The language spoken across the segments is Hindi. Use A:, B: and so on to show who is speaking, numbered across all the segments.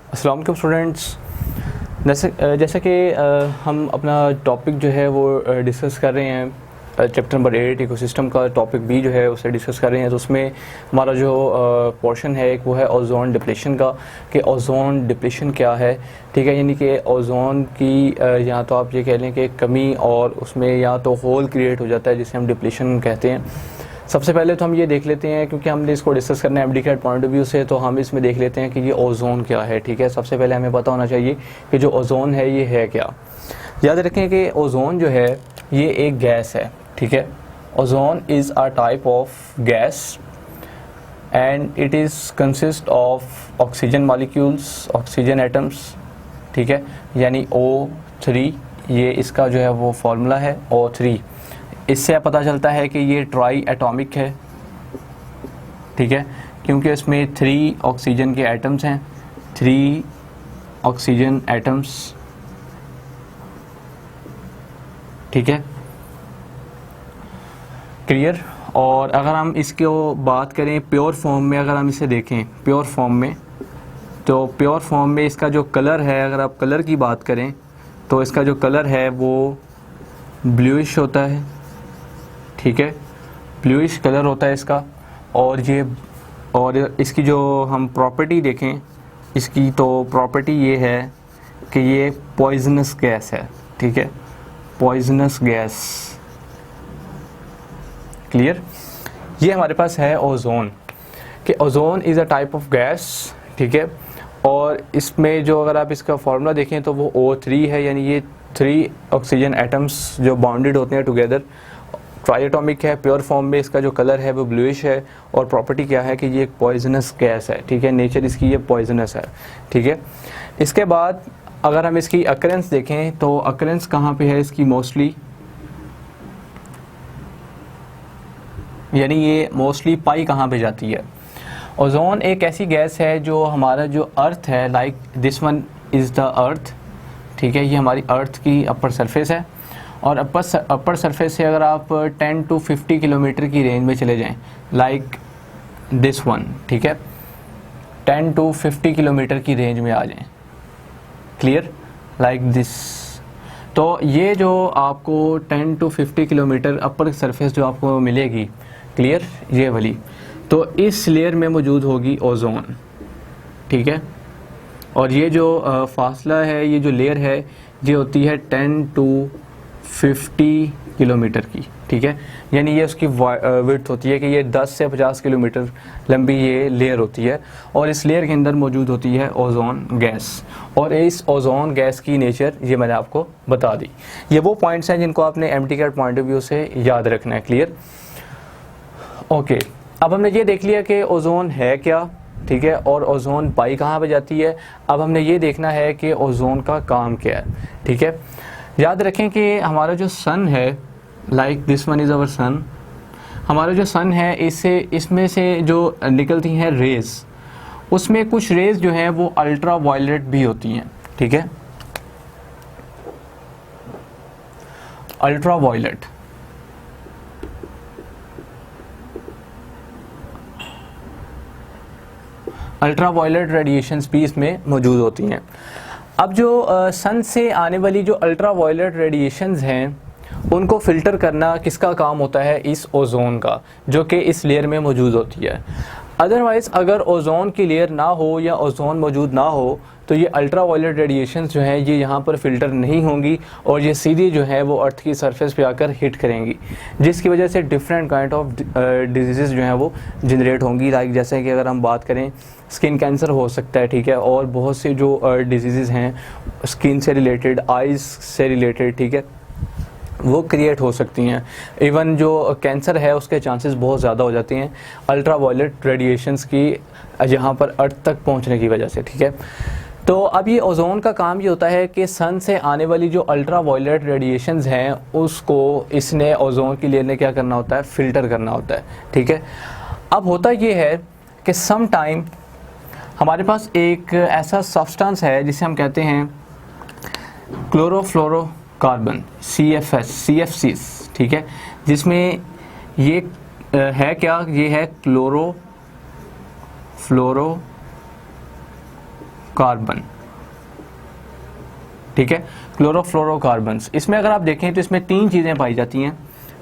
A: अस्सलाम वालेकुम स्टूडेंट्स। जैसे कि हम अपना टॉपिक जो है वो डिस्कस कर रहे हैं, चैप्टर नंबर 8 इकोसिस्टम का टॉपिक भी जो है उसे डिस्कस कर रहे हैं। तो उसमें हमारा जो पोर्शन है एक वो है ओजोन डिप्लेशन का, कि ओजोन डिप्लेशन क्या है। ठीक है, यानी कि ओजोन की या तो आप ये कह लें कि कमी, और उसमें या तो होल क्रिएट हो जाता है जिसे हम डिप्लेशन कहते हैं। सबसे पहले तो हम ये देख लेते हैं, क्योंकि हमने इसको डिस्कस करना है एमडीकैट पॉइंट ऑफ व्यू से, तो हम इसमें देख लेते हैं कि ये ओजोन क्या है। ठीक है, सबसे पहले हमें पता होना चाहिए कि जो ओजोन है ये है क्या। याद रखें कि ओजोन जो है ये एक गैस है। ठीक है, ozone is a type of gas and it is consist of oxygen molecules, oxygen atoms. ठीक है, यानी O3 ये इसका जो है वो फॉर्मूला है O3। इससे पता चलता है कि ये ट्राई एटॉमिक है। ठीक है, क्योंकि इसमें 3 ऑक्सीजन के एटम्स हैं, 3 ऑक्सीजन एटम्स। ठीक है, क्लियर। और अगर हम इसको बात करें प्योर फॉर्म में, अगर हम इसे देखें प्योर फॉर्म में, तो प्योर फॉर्म में इसका जो कलर है, अगर आप कलर की बात करें तो इसका जो कलर है वो ब्लूइश होता है। ठीक है, ब्लूइश कलर होता है इसका। और इसकी जो हम प्रॉपर्टी देखें, इसकी तो प्रॉपर्टी ये है कि ये पॉइजनस गैस है। ठीक है, पॉइजनस गैस। क्लियर। ये हमारे पास है ओजोन, कि ozone is a type of gas. ठीक है, और इसमें जो अगर आप इसका फॉर्मूला देखें तो वो O3 है, यानी ये 3 ऑक्सीजन एटम्स जो बॉन्डेड होते हैं टुगेदर, ट्राइएटॉमिक है। प्योर फॉर्म में इसका जो कलर है वो ब्लूइश है, और प्रॉपर्टी क्या है कि ये एक पॉइजनस गैस है। ठीक है, नेचर इसकी ये पॉइजनस है। ठीक है, इसके बाद अगर हम इसकी अकरेंस देखें तो अकरेंस कहाँ पे है इसकी मोस्टली, यानी ये मोस्टली पाई कहाँ पे जाती है। ओजोन एक ऐसी गैस है जो हमारा जो अर्थ है, like this one is the earth. ठीक है, ये हमारी अर्थ की अपर सरफेस है, और अपर सरफेस से अगर आप 10 to 50 किलोमीटर की रेंज में चले जाएं, लाइक दिस वन। ठीक है, 10 to 50 किलोमीटर की रेंज में आ जाएं, क्लियर, लाइक दिस। तो ये जो आपको 10 to 50 किलोमीटर अपर सरफेस जो आपको मिलेगी, क्लियर, ये वाली, तो इस लेयर में मौजूद होगी ओजोन। ठीक है, और ये जो फासला है, ये जो लेयर है, ये होती है 10 to 50 किलोमीटर की। ठीक है, यानी ये उसकी विड्थ होती है कि ये 10 से 50 किलोमीटर लंबी ये लेयर होती है, और इस लेयर के अंदर मौजूद होती है ओजोन गैस। और इस ओजोन गैस की नेचर ये मैंने आपको बता दी। ये वो पॉइंट्स हैं जिनको आपने एमडीकैट पॉइंट ऑफ व्यू से याद रखना है, क्लियर। ओके, अब हमने ये देख लिया कि ओजोन है क्या। ठीक है, और ओजोन पाई कहाँ पे जाती है। अब हमने ये देखना है कि ओजोन का काम क्या है। ठीक है, याद रखें कि हमारा जो सन है, like this one is our son, हमारा जो सन है इसमें से जो निकलती हैं रेज़, उसमें कुछ रेज़ जो हैं वो अल्ट्रा वायलेट भी होती हैं। ठीक है, ultra violet, ultra violet radiations भी इसमें मौजूद होती हैं। अब जो सन से आने वाली जो अल्ट्रा वायलेट रेडिएशंस हैं उनको फ़िल्टर करना किसका काम होता है, इस ओजोन का, जो कि इस लेयर में मौजूद होती है। अदरवाइज़ अगर ओजोन की लेयर ना हो या ओजोन मौजूद ना हो तो ये अल्ट्रा वायलेट रेडिएशंस जो हैं ये यहाँ पर फ़िल्टर नहीं होंगी, और ये सीधी जो है वो अर्थ की सरफेस पे आकर हिट करेंगी, जिसकी वजह से डिफरेंट काइंड ऑफ डिजीज़ जो हैं वो जनरेट होंगी। लाइक जैसे कि अगर हम बात करें, स्किन कैंसर हो सकता है। ठीक है, और बहुत से जो डिजीज़ हैं स्किन से रिलेटेड, आइज़ से रिलेटेड, ठीक है, वो क्रिएट हो सकती हैं। इवन जो कैंसर है उसके चांसेस बहुत ज़्यादा हो जाते हैं अल्ट्रा वायलेट रेडिएशंस की यहाँ पर अर्थ तक पहुँचने की वजह से। ठीक है, तो अब ये ओजोन का काम ये होता है कि सन से आने वाली जो अल्ट्रा वायलेट रेडिएशंस हैं उसको इसने, ओजोन की लेयर ने क्या करना होता है, फ़िल्टर करना होता है। ठीक है, अब होता ये है कि सम टाइम हमारे पास एक ऐसा सब्सटेंस है जिसे हम कहते हैं क्लोरोफ्लोरोकार्बन, CFC। ठीक है, जिसमें ये है क्या, ये है क्लोरोफ्लोरो कार्बन, ठीक है, क्लोरोफ्लोरोकार्बन्स। इसमें अगर आप देखें तो इसमें 3 चीज़ें पाई जाती हैं,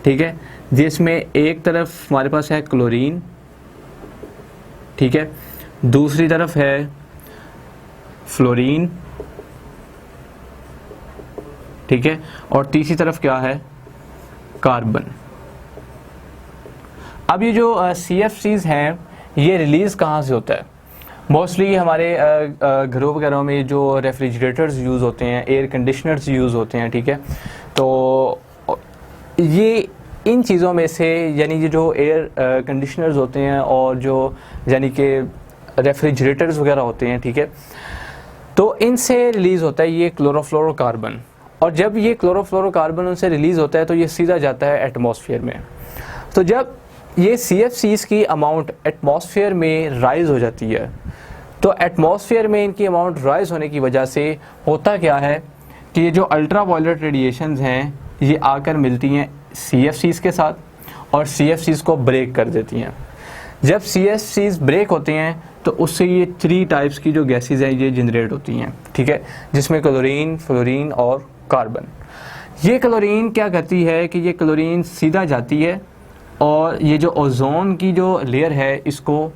A: ठीक है, जिसमें एक तरफ हमारे पास है क्लोरीन, ठीक है, दूसरी तरफ है फ्लोरीन, ठीक है, और तीसरी तरफ क्या है, कार्बन। अब ये जो CFCs हैं ये रिलीज़ कहाँ से होता है? मोस्टली हमारे घरों वगैरह में जो रेफ्रिजरेटर्स यूज़ होते हैं, एयर कंडीशनर्स यूज़ होते हैं, ठीक है, तो ये इन चीज़ों में से, यानी ये जो एयर कंडीशनर्स होते हैं और जो यानी कि रेफ्रिजरेटर्स वगैरह होते हैं, ठीक है, तो इनसे रिलीज़ होता है ये क्लोरोफ्लोरोकार्बन। और जब ये क्लोरोफ्लोरोकार्बन उनसे रिलीज़ होता है तो ये सीधा जाता है एटमॉस्फेयर में। तो जब ये CFCs की अमाउंट एटमॉस्फेयर में राइज़ हो जाती है, तो एटमॉस्फेयर में इनकी अमाउंट राइज़ होने की वजह से होता क्या है कि ये जो अल्ट्रा वायलेट रेडिएशंस हैं ये आकर मिलती हैं CFCs के साथ और CFCs को ब्रेक कर देती हैं। जब CFCs ब्रेक होते हैं तो उससे ये 3 टाइप्स की जो गैसेस हैं ये जनरेट होती हैं, ठीक है, जिसमें क्लोरीन, फ्लोरीन और कार्बन। ये क्लोरीन क्या करती है कि ये क्लोरीन सीधा जाती है और ये जो ओजोन की जो लेयर है इसको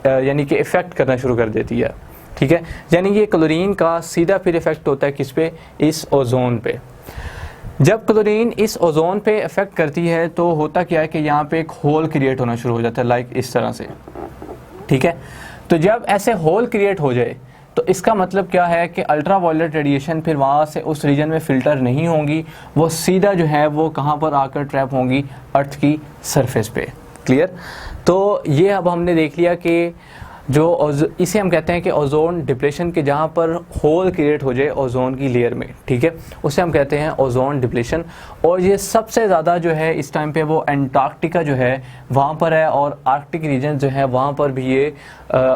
A: यानी कि इफ़ेक्ट करना शुरू कर देती है, ठीक है, यानी ये क्लोरीन का सीधा फिर इफ़ेक्ट होता है किस पे, इस ओजोन पे। जब क्लोरीन इस ओजोन पे इफ़ेक्ट करती है तो होता क्या है कि यहाँ पे एक होल क्रिएट होना शुरू हो जाता है, लाइक इस तरह से, ठीक है। तो जब ऐसे होल क्रिएट हो जाए तो इसका मतलब क्या है कि अल्ट्रा वायलेट रेडिएशन फिर वहाँ से उस रीजन में फ़िल्टर नहीं होंगी, वो सीधा जो है वो कहाँ पर आकर ट्रैप होंगी, अर्थ की सरफेस पे। क्लियर? तो ये अब हमने देख लिया कि जो इसे हम कहते हैं कि ओजोन डिप्लेशन, के जहाँ पर होल क्रिएट हो जाए ओजोन की लेयर में, ठीक है, उसे हम कहते हैं ओजोन डिप्लेशन। और ये सबसे ज़्यादा जो है इस टाइम पे वो एंटार्क्टिका जो है वहाँ पर है, और आर्कटिक रीजन जो है वहाँ पर भी ये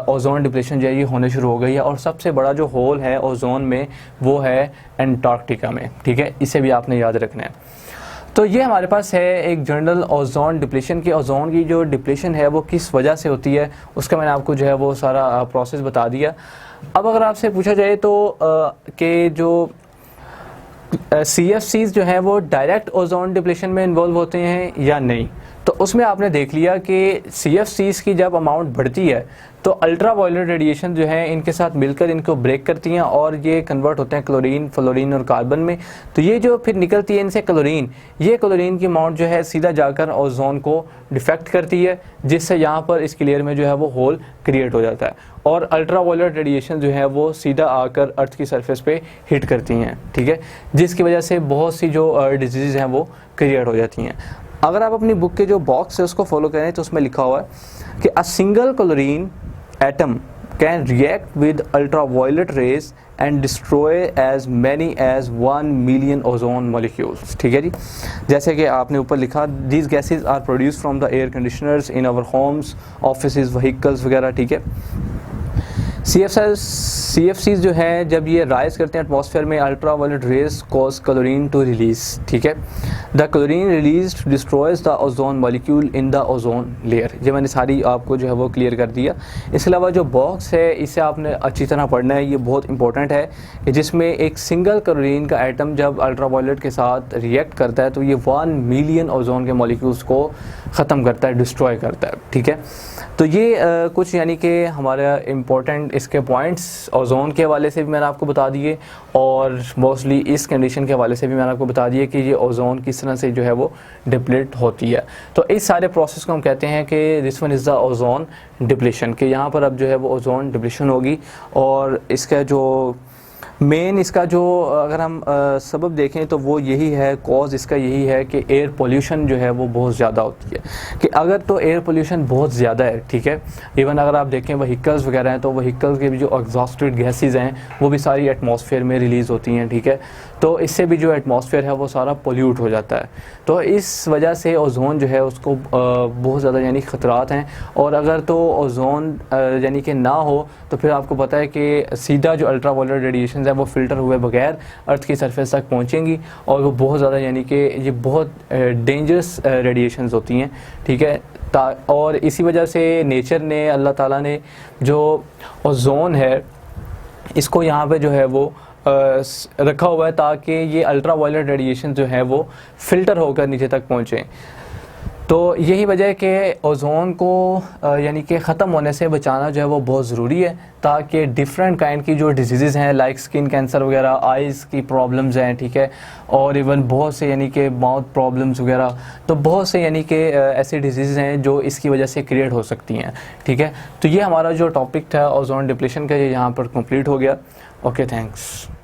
A: ओजोन डिप्लेशन जो है ये होने शुरू हो गई है। और सबसे बड़ा जो होल है ओजोन में वो है एंटार्क्टिका में, ठीक है, इसे भी आपने याद रखना है। तो ये हमारे पास है एक जनरल ओजोन डिप्लेशन की। ओजोन की जो डिप्लेशन है वो किस वजह से होती है उसका मैंने आपको जो है वो सारा प्रोसेस बता दिया। अब अगर आपसे पूछा जाए तो कि जो CFCs जो है वो डायरेक्ट ओजोन डिप्लेशन में इन्वॉल्व होते हैं या नहीं, तो उसमें आपने देख लिया कि CFCs की जब अमाउंट बढ़ती है तो अल्ट्रा वायलेट रेडिएशन जो है इनके साथ मिलकर इनको ब्रेक करती हैं और ये कन्वर्ट होते हैं क्लोरीन, फ्लोरीन और कार्बन में। तो ये जो फिर निकलती है इनसे क्लोरीन, ये क्लोरीन की अमाउंट जो है सीधा जाकर ओजोन को डिफेक्ट करती है, जिससे यहाँ पर इसकी लेयर में जो है वो होल क्रिएट हो जाता है और अल्ट्रा वायलेट रेडिएशन जो है वो सीधा आकर अर्थ की सरफेस पे हिट करती हैं, ठीक है, जिसकी वजह से बहुत सी जो डिजीज़ हैं वो क्रिएट हो जाती हैं। अगर आप अपनी बुक के जो बॉक्स है उसको फॉलो करें तो उसमें लिखा हुआ है कि a single chlorine atom can react with ultraviolet rays and destroy as many as 1 million ozone molecules. ठीक है जी, जैसे कि आपने ऊपर लिखा, these gases are produce from the air conditioners in our homes, offices, vehicles वगैरह। ठीक है, CFCs जो है जब ये राइज करते हैं एटमॉस्फेयर में, ultra violet rays cause chlorine to release. ठीक है, the chlorine release destroys the ozone molecule in the ozone layer. ये मैंने सारी आपको जो है वो क्लियर कर दिया। इसके अलावा जो बॉक्स है इसे आपने अच्छी तरह पढ़ना है, ये बहुत इंपॉर्टेंट है, जिसमें एक सिंगल क्लोरीन का एटम जब अल्ट्रा वायलेट के साथ रिएक्ट करता है तो ये 1 मिलियन ओजोन के मॉलिक्यूल्स को ख़त्म करता है, डिस्ट्रॉय करता है। ठीक है, तो ये कुछ यानी कि हमारा इम्पोर्टेंट इसके पॉइंट्स ओजोन के हवाले से भी मैंने आपको बता दिए और मोस्टली इस कंडीशन के हवाले से भी मैंने आपको बता दिया कि ये ओजोन किस तरह से जो है वो डिप्लीट होती है। तो इस सारे प्रोसेस को हम कहते हैं कि this one is the ozone depletion, कि यहाँ पर अब जो है वो ओजोन डिप्लीशन होगी। और इसका जो मेन इसका जो अगर हम सबब देखें तो वो यही है, कॉज इसका यही है कि एयर पोल्यूशन जो है वो बहुत ज़्यादा होती है। कि अगर तो एयर पोल्यूशन बहुत ज़्यादा है, ठीक है, इवन अगर आप देखें व्हीकल्स वगैरह हैं तो व्हीकल्स के भी जो एग्जॉस्टेड गैसेस हैं वो भी सारी एटमॉस्फेयर में रिलीज़ होती हैं। ठीक है, तो इससे भी जो एटमॉस्फेयर है वो सारा पोल्यूट हो जाता है। तो इस वजह से ओजोन जो है उसको बहुत ज़्यादा यानी ख़तरात हैं। और अगर तो ओजोन यानी कि ना हो तो फिर आपको पता है कि सीधा जो अल्ट्रा वायलेट रेडिएशन है वो फ़िल्टर हुए बगैर अर्थ की सरफेस तक पहुंचेंगी और वो बहुत ज़्यादा यानी कि ये बहुत डेंजरस रेडिएशंस होती हैं। ठीक है, और इसी वजह से नेचर ने, अल्लाह ताला ने जो ओजोन है इसको यहाँ पे जो है वो रखा हुआ है ताकि ये अल्ट्रा वायलेट रेडिएशन जो है वो फ़िल्टर होकर नीचे तक पहुँचे। तो यही वजह है कि ओज़ोन को यानी कि ख़त्म होने से बचाना जो है वो बहुत ज़रूरी है, ताकि डिफरेंट काइंड की जो डिजीज़ हैं लाइक स्किन कैंसर वगैरह, आइज़ की प्रॉब्लम्स हैं, ठीक है, और इवन बहुत से यानी कि माउथ प्रॉब्लम्स वगैरह, तो बहुत से यानी कि ऐसी डिजीज़ हैं जो इसकी वजह से क्रिएट हो सकती हैं, ठीक है। तो ये हमारा जो टॉपिक था ओज़ोन डिप्लीशन का, ये यहाँ पर कंप्लीट हो गया। Okay, thanks.